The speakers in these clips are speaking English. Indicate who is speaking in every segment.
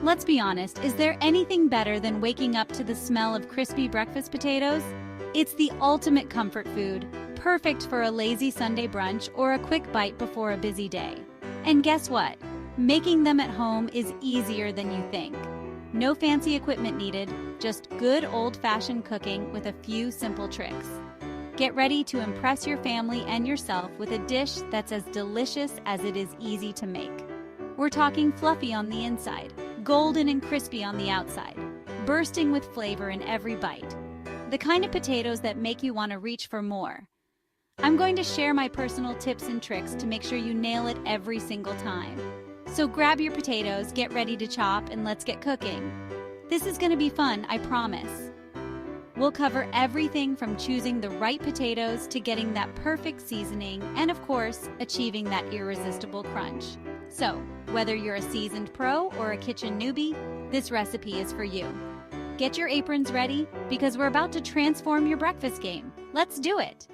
Speaker 1: Let's be honest, is there anything better than waking up to the smell of crispy breakfast potatoes? It's the ultimate comfort food, perfect for a lazy Sunday brunch or a quick bite before a busy day. And guess what? Making them at home is easier than you think. No fancy equipment needed, just good old-fashioned cooking with a few simple tricks. Get ready to impress your family and yourself with a dish that's as delicious as it is easy to make. We're talking fluffy on the inside, golden and crispy on the outside, bursting with flavor in every bite. The kind of potatoes that make you want to reach for more. I'm going to share my personal tips and tricks to make sure you nail it every single time. So grab your potatoes, get ready to chop, and let's get cooking. This is going to be fun, I promise. We'll cover everything from choosing the right potatoes to getting that perfect seasoning and, of course, achieving that irresistible crunch. So, whether you're a seasoned pro or a kitchen newbie, this recipe is for you. Get your aprons ready because we're about to transform your breakfast game. Let's do it!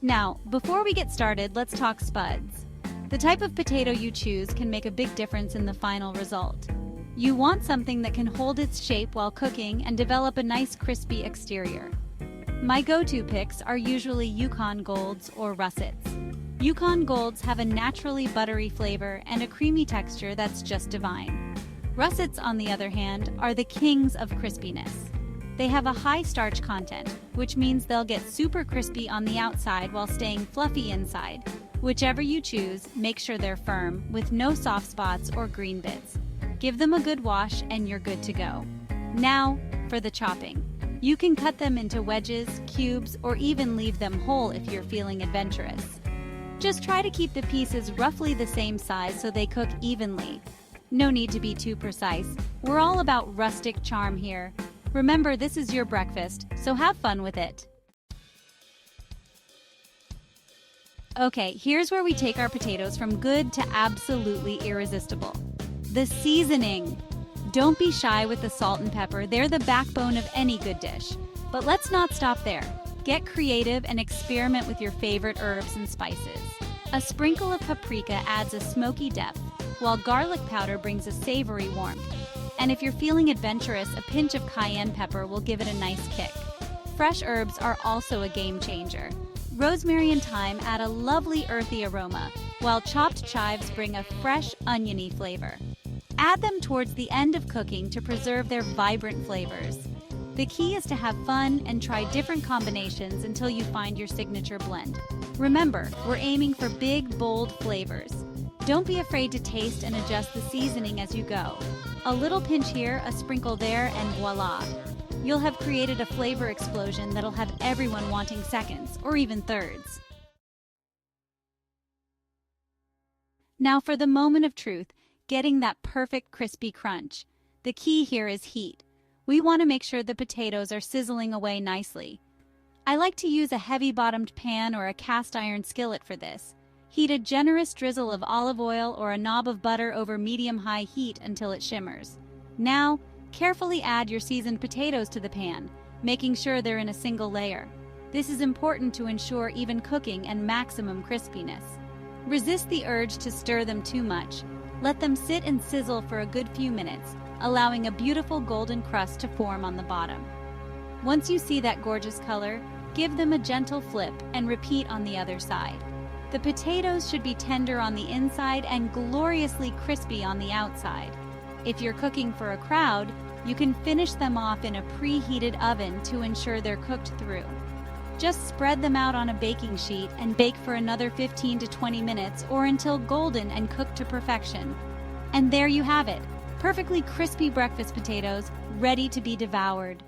Speaker 1: Now, before we get started, let's talk spuds. The type of potato you choose can make a big difference in the final result. You want something that can hold its shape while cooking and develop a nice crispy exterior. My go-to picks are usually Yukon Golds or Russets. Yukon Golds have a naturally buttery flavor and a creamy texture that's just divine. Russets, on the other hand, are the kings of crispiness. They have a high starch content, which means they'll get super crispy on the outside while staying fluffy inside. Whichever you choose, make sure they're firm, with no soft spots or green bits. Give them a good wash and you're good to go. Now, for the chopping. You can cut them into wedges, cubes, or even leave them whole if you're feeling adventurous. Just try to keep the pieces roughly the same size so they cook evenly. No need to be too precise. We're all about rustic charm here. Remember, this is your breakfast, so have fun with it. Okay, here's where we take our potatoes from good to absolutely irresistible. The seasoning. Don't be shy with the salt and pepper, they're the backbone of any good dish. But let's not stop there. Get creative and experiment with your favorite herbs and spices. A sprinkle of paprika adds a smoky depth, while garlic powder brings a savory warmth. And if you're feeling adventurous, a pinch of cayenne pepper will give it a nice kick. Fresh herbs are also a game changer. Rosemary and thyme add a lovely earthy aroma, while chopped chives bring a fresh, oniony flavor. Add them towards the end of cooking to preserve their vibrant flavors. The key is to have fun and try different combinations until you find your signature blend. Remember, we're aiming for big, bold flavors. Don't be afraid to taste and adjust the seasoning as you go. A little pinch here, a sprinkle there, and voila! You'll have created a flavor explosion that'll have everyone wanting seconds, or even thirds. Now for the moment of truth, getting that perfect crispy crunch. The key here is heat. We want to make sure the potatoes are sizzling away nicely. I like to use a heavy-bottomed pan or a cast iron skillet for this. Heat a generous drizzle of olive oil or a knob of butter over medium-high heat until it shimmers. Now, carefully add your seasoned potatoes to the pan, making sure they're in a single layer. This is important to ensure even cooking and maximum crispiness. Resist the urge to stir them too much. Let them sit and sizzle for a good few minutes, allowing a beautiful golden crust to form on the bottom. Once you see that gorgeous color, give them a gentle flip and repeat on the other side. The potatoes should be tender on the inside and gloriously crispy on the outside. If you're cooking for a crowd, you can finish them off in a preheated oven to ensure they're cooked through. Just spread them out on a baking sheet and bake for another 15 to 20 minutes or until golden and cooked to perfection. And there you have it, perfectly crispy breakfast potatoes ready to be devoured.